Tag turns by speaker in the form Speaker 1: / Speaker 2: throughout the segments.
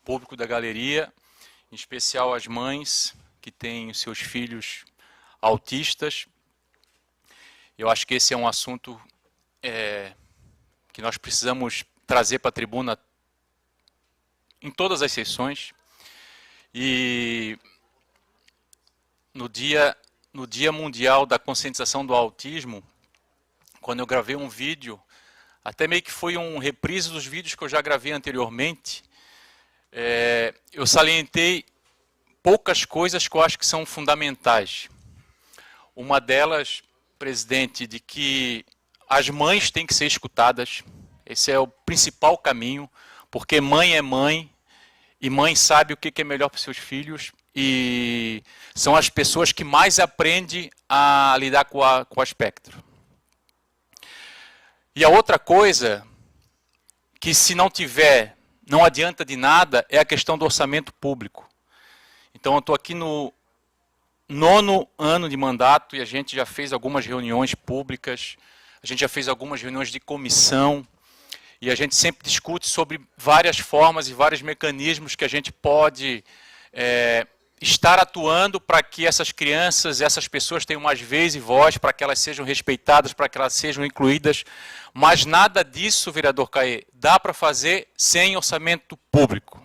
Speaker 1: público da galeria, em especial as mães que têm os seus filhos autistas. Eu acho que esse é um assunto que nós precisamos trazer para a tribuna em todas as sessões. E no Dia Mundial da Conscientização do Autismo, quando eu gravei um vídeo, até meio que foi um reprise dos vídeos que eu já gravei anteriormente, eu salientei poucas coisas que eu acho que são fundamentais. Uma delas, presidente, de que as mães têm que ser escutadas. Esse é o principal caminho, porque mãe é mãe, e mãe sabe o que é melhor para os seus filhos, e são as pessoas que mais aprendem a lidar com o espectro. E a outra coisa, que se não tiver, não adianta de nada, é a questão do orçamento público. Então eu estou aqui no 9º ano de mandato e a gente já fez algumas reuniões públicas, a gente já fez algumas reuniões de comissão, e a gente sempre discute sobre várias formas e vários mecanismos que a gente pode estar atuando para que essas crianças, essas pessoas tenham mais vez e voz, para que elas sejam respeitadas, para que elas sejam incluídas. Mas nada disso, vereador Caê, dá para fazer sem orçamento público.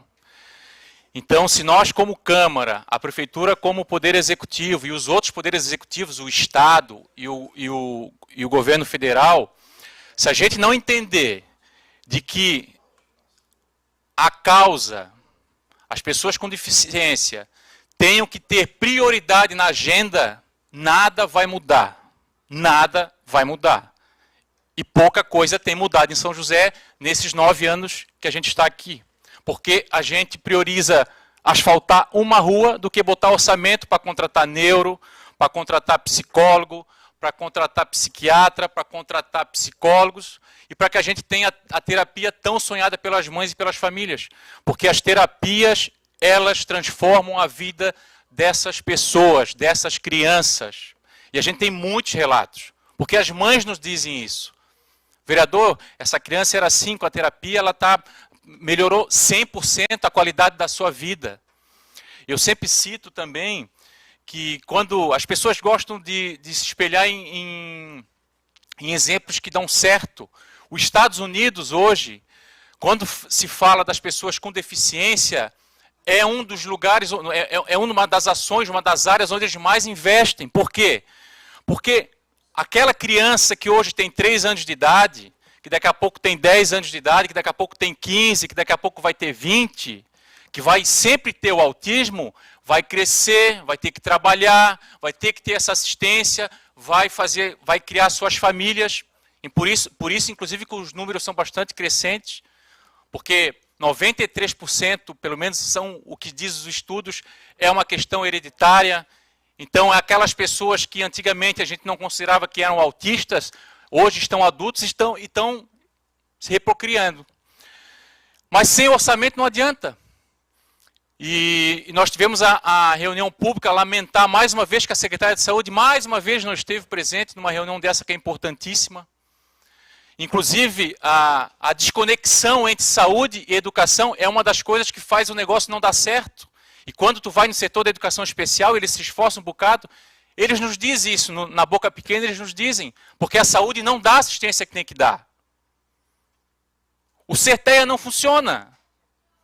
Speaker 1: Então, se nós como Câmara, a Prefeitura como Poder Executivo e os outros poderes executivos, o Estado e o Governo Federal, se a gente não entender de que a causa, as pessoas com deficiência, tenham que ter prioridade na agenda, nada vai mudar. Nada vai mudar. E pouca coisa tem mudado em São José nesses 9 anos que a gente está aqui. Porque a gente prioriza asfaltar uma rua do que botar orçamento para contratar neuro, para contratar psicólogo, para contratar psiquiatra, para contratar psicólogos e para que a gente tenha a terapia tão sonhada pelas mães e pelas famílias. Porque as terapias, elas transformam a vida dessas pessoas, dessas crianças. E a gente tem muitos relatos, porque as mães nos dizem isso. Vereador, essa criança era assim com a terapia, ela melhorou 100% a qualidade da sua vida. Eu sempre cito também que quando as pessoas gostam de se espelhar em exemplos que dão certo, os Estados Unidos hoje, quando se fala das pessoas com deficiência, é um dos lugares, é uma das ações, uma das áreas onde eles mais investem. Por quê? Porque aquela criança que hoje tem 3 anos de idade, que daqui a pouco tem 10 anos de idade, que daqui a pouco tem 15, que daqui a pouco vai ter 20, que vai sempre ter o autismo, vai crescer, vai ter que trabalhar, vai ter que ter essa assistência, vai criar suas famílias. E por isso, inclusive, que os números são bastante crescentes, porque 93%, pelo menos são o que diz os estudos, é uma questão hereditária. Então, aquelas pessoas que antigamente a gente não considerava que eram autistas, hoje estão adultos e estão se reprocriando. Mas sem orçamento não adianta. E nós tivemos a reunião pública lamentar mais uma vez que a secretária de saúde mais uma vez não esteve presente numa reunião dessa que é importantíssima. Inclusive, a desconexão entre saúde e educação é uma das coisas que faz o negócio não dar certo. E quando tu vai no setor da educação especial, eles se esforçam um bocado, eles nos dizem isso, na boca pequena eles nos dizem, porque a saúde não dá a assistência que tem que dar. O CETEA não funciona.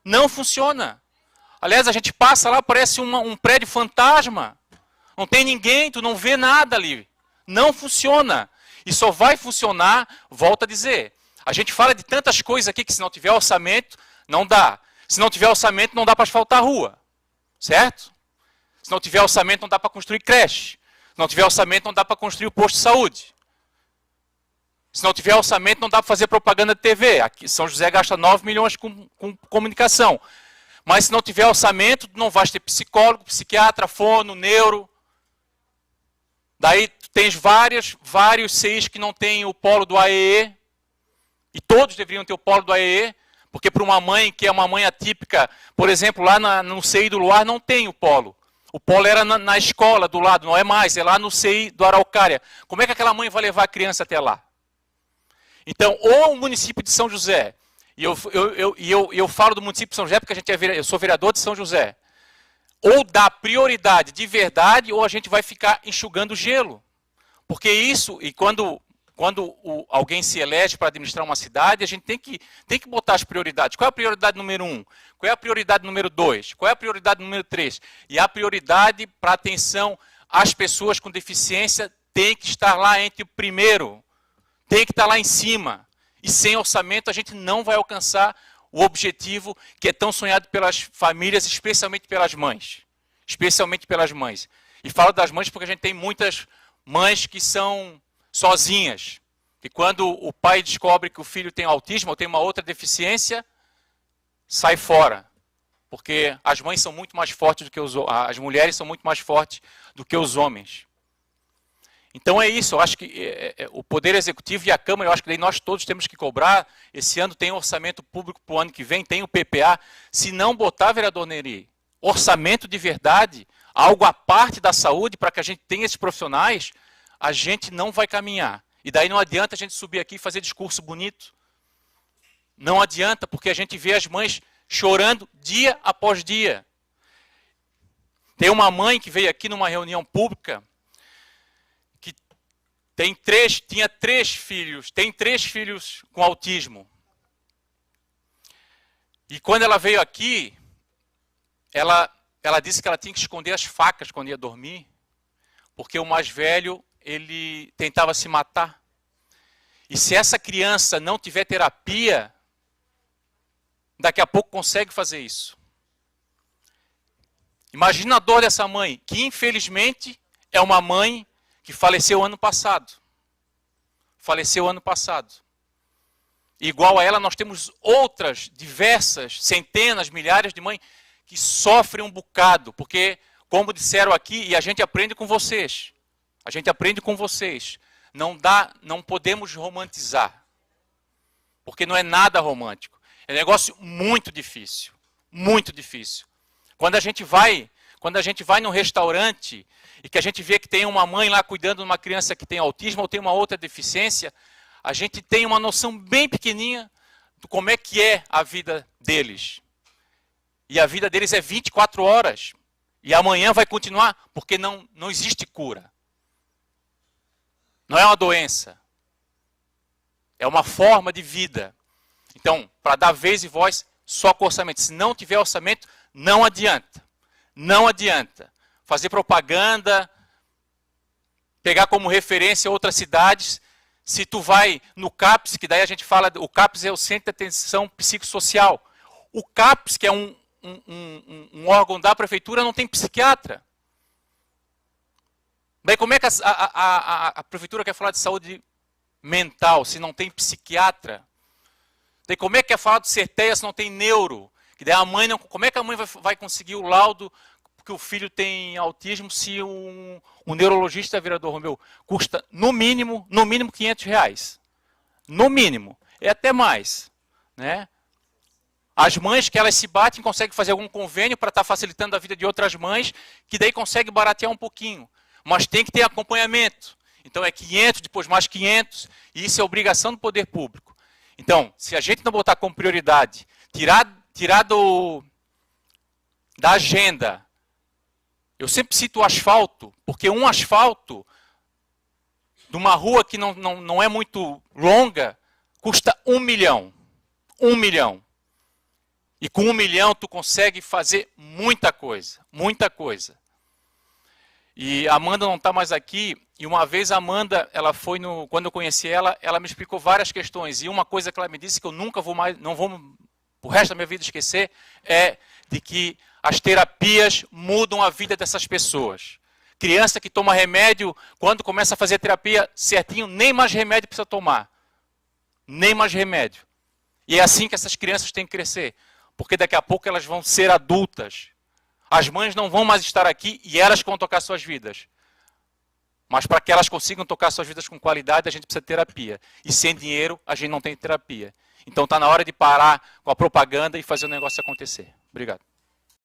Speaker 1: Não funciona. Aliás, a gente passa lá, parece um prédio fantasma. Não tem ninguém, tu não vê nada ali. Não funciona. E só vai funcionar, volto a dizer, a gente fala de tantas coisas aqui que se não tiver orçamento, não dá. Se não tiver orçamento, não dá para asfaltar a rua. Certo? Se não tiver orçamento, não dá para construir creche. Se não tiver orçamento, não dá para construir o posto de saúde. Se não tiver orçamento, não dá para fazer propaganda de TV. Aqui São José gasta 9 milhões com comunicação. Mas se não tiver orçamento, não vai ter psicólogo, psiquiatra, fono, neuro. Daí tens vários CIs que não têm o polo do AEE. E todos deveriam ter o polo do AEE. Porque para uma mãe que é uma mãe atípica, por exemplo, lá no CI do Luar não tem o polo. O polo era na escola do lado, não é mais, é lá no CI do Araucária. Como é que aquela mãe vai levar a criança até lá? Então, ou o município de São José E eu falo do município de São José porque eu sou vereador de São José. Ou dá prioridade de verdade, ou a gente vai ficar enxugando gelo. Porque isso, e quando alguém se elege para administrar uma cidade, a gente tem que botar as prioridades. Qual é a prioridade número 1? Qual é a prioridade número 2? Qual é a prioridade número 3? E a prioridade para atenção às pessoas com deficiência tem que estar lá entre o primeiro. Tem que estar lá em cima. E sem orçamento a gente não vai alcançar o objetivo que é tão sonhado pelas famílias, especialmente pelas mães. Especialmente pelas mães. E falo das mães porque a gente tem muitas mães que são sozinhas. E quando o pai descobre que o filho tem autismo ou tem uma outra deficiência, sai fora. Porque as mães são muito mais fortes do que as mulheres são muito mais fortes do que os homens. Então é isso, eu acho que o Poder Executivo e a Câmara, eu acho que daí nós todos temos que cobrar. Esse ano tem orçamento público para o ano que vem, tem o PPA. Se não botar, vereador Neri, orçamento de verdade, algo à parte da saúde, para que a gente tenha esses profissionais, a gente não vai caminhar. E daí não adianta a gente subir aqui e fazer discurso bonito. Não adianta, porque a gente vê as mães chorando dia após dia. Tem uma mãe que veio aqui numa reunião pública, tinha três filhos com autismo. E quando ela veio aqui, ela disse que ela tinha que esconder as facas quando ia dormir, porque o mais velho, ele tentava se matar. E se essa criança não tiver terapia, daqui a pouco consegue fazer isso. Imagina a dor dessa mãe, que infelizmente é uma mãe que faleceu ano passado. Faleceu ano passado. Igual a ela, nós temos outras, diversas, centenas, milhares de mães que sofrem um bocado. Porque, como disseram aqui, e a gente aprende com vocês. A gente aprende com vocês. Não podemos romantizar. Porque não é nada romântico. É um negócio muito difícil. Muito difícil. Quando a gente vai num restaurante e que a gente vê que tem uma mãe lá cuidando de uma criança que tem autismo ou tem uma outra deficiência, a gente tem uma noção bem pequenininha de como é que é a vida deles. E a vida deles é 24 horas. E amanhã vai continuar, porque não existe cura. Não é uma doença. É uma forma de vida. Então, para dar vez e voz, só com orçamento. Se não tiver orçamento, não adianta. Não adianta. Fazer propaganda, pegar como referência outras cidades. Se tu vai no CAPS, que daí a gente fala, o CAPS é o Centro de Atenção Psicossocial. O CAPS, que é um órgão da prefeitura, não tem psiquiatra. Daí como é que a prefeitura quer falar de saúde mental se não tem psiquiatra? Daí como é que quer falar do CETEA se não tem neuro? Que daí a mãe não, como é que a mãe vai conseguir o laudo que o filho tem autismo se um neurologista, vereador Romeu, custa no mínimo R$500? No mínimo. É até mais. Né? As mães que elas se batem conseguem fazer algum convênio para estar facilitando a vida de outras mães, que daí consegue baratear um pouquinho. Mas tem que ter acompanhamento. Então é 500, depois mais 500, e isso é obrigação do poder público. Então, se a gente não botar como prioridade, tirar da agenda, eu sempre cito o asfalto, porque um asfalto de uma rua que não é muito longa, custa 1 milhão. 1 milhão. E com 1 milhão tu consegue fazer muita coisa. Muita coisa. E a Amanda não está mais aqui, e uma vez a Amanda, quando eu conheci ela me explicou várias questões. E uma coisa que ela me disse que eu nunca não vou o resto da minha vida esquecer, é de que as terapias mudam a vida dessas pessoas. Criança que toma remédio, quando começa a fazer terapia certinho, nem mais remédio precisa tomar. Nem mais remédio. E é assim que essas crianças têm que crescer. Porque daqui a pouco elas vão ser adultas. As mães não vão mais estar aqui e elas vão tocar suas vidas. Mas para que elas consigam tocar suas vidas com qualidade, a gente precisa de terapia. E sem dinheiro, a gente não tem terapia. Então está na hora de parar com a propaganda e fazer o negócio acontecer. Obrigado.